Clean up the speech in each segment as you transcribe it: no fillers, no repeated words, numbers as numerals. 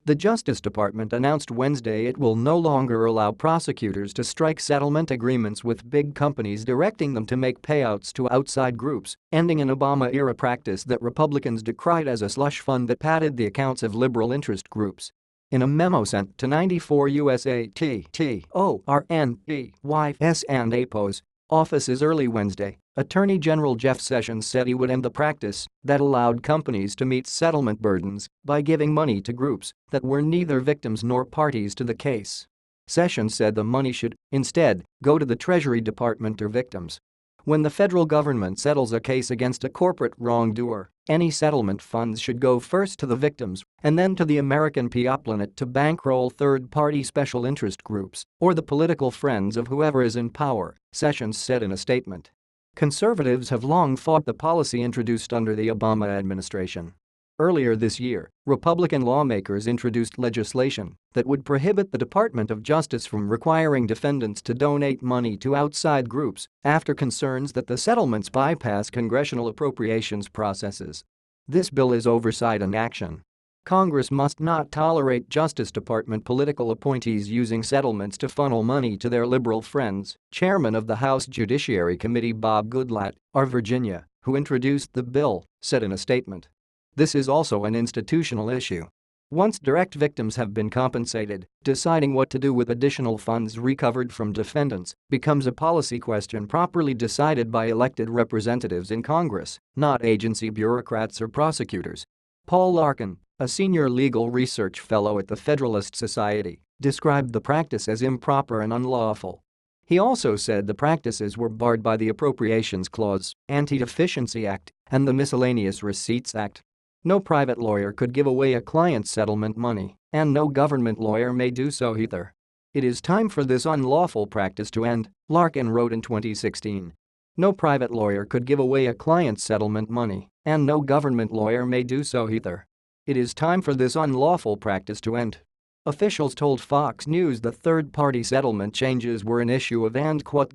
The Justice Department announced Wednesday it will no longer allow prosecutors to strike settlement agreements with big companies, directing them to make payouts to outside groups, ending an Obama-era practice that Republicans decried as a slush fund that padded the accounts of liberal interest groups. In a memo sent to 94 USATTORNPYS and APOS offices early Wednesday, Attorney General Jeff Sessions said he would end the practice that allowed companies to meet settlement burdens by giving money to groups that were neither victims nor parties to the case. Sessions said the money should, instead, go to the Treasury Department or victims. When the federal government settles a case against a corporate wrongdoer, any settlement funds should go first to the victims and then to the American people to bankroll third-party special interest groups or the political friends of whoever is in power, Sessions said in a statement. Conservatives have long fought the policy introduced under the Obama administration. Earlier this year, Republican lawmakers introduced legislation that would prohibit the Department of Justice from requiring defendants to donate money to outside groups after concerns that the settlements bypass congressional appropriations processes. This bill is oversight in action. Congress must not tolerate Justice Department political appointees using settlements to funnel money to their liberal friends, Chairman of the House Judiciary Committee Bob Goodlatte, of Virginia, who introduced the bill, said in a statement. This is also an institutional issue. Once direct victims have been compensated, deciding what to do with additional funds recovered from defendants becomes a policy question properly decided by elected representatives in Congress, not agency bureaucrats or prosecutors. Paul Larkin, a senior legal research fellow at the Federalist Society, described the practice as improper and unlawful. He also said the practices were barred by the Appropriations Clause, Anti-Deficiency Act, and the Miscellaneous Receipts Act. No private lawyer could give away a client's settlement money, and no government lawyer may do so either. It is time for this unlawful practice to end, Larkin wrote in 2016. No private lawyer could give away a client's settlement money, and no government lawyer may do so either. It is time for this unlawful practice to end. Officials told Fox News that third-party settlement changes were an issue of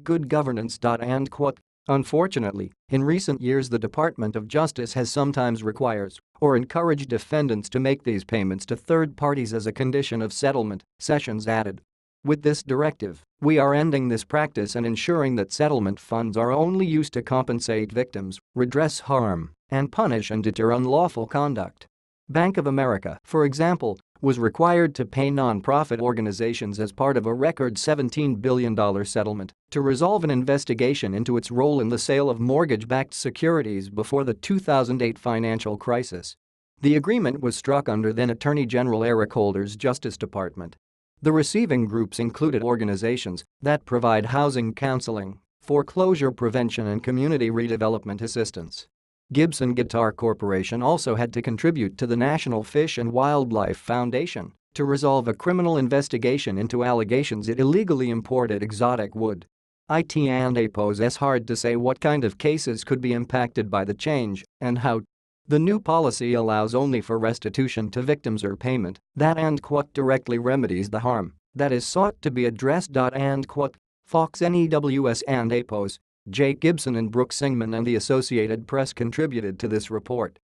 "good governance." Unfortunately, in recent years the Department of Justice has sometimes requires or encouraged defendants to make these payments to third parties as a condition of settlement, Sessions added. With this directive, we are ending this practice and ensuring that settlement funds are only used to compensate victims, redress harm, and punish and deter unlawful conduct. Bank of America, for example, was required to pay nonprofit organizations as part of a record $17 billion settlement to resolve an investigation into its role in the sale of mortgage-backed securities before the 2008 financial crisis. The agreement was struck under then Attorney General Eric Holder's Justice Department. The receiving groups included organizations that provide housing counseling, foreclosure prevention and community redevelopment assistance. Gibson Guitar Corporation also had to contribute to the National Fish and Wildlife Foundation to resolve a criminal investigation into allegations it illegally imported exotic wood. It and APOS it's hard to say what kind of cases could be impacted by the change and how. The new policy allows only for restitution to victims or payment that directly remedies the harm that is sought to be addressed. Fox News and APOS. Jake Gibson and Brooke Singman and the Associated Press contributed to this report.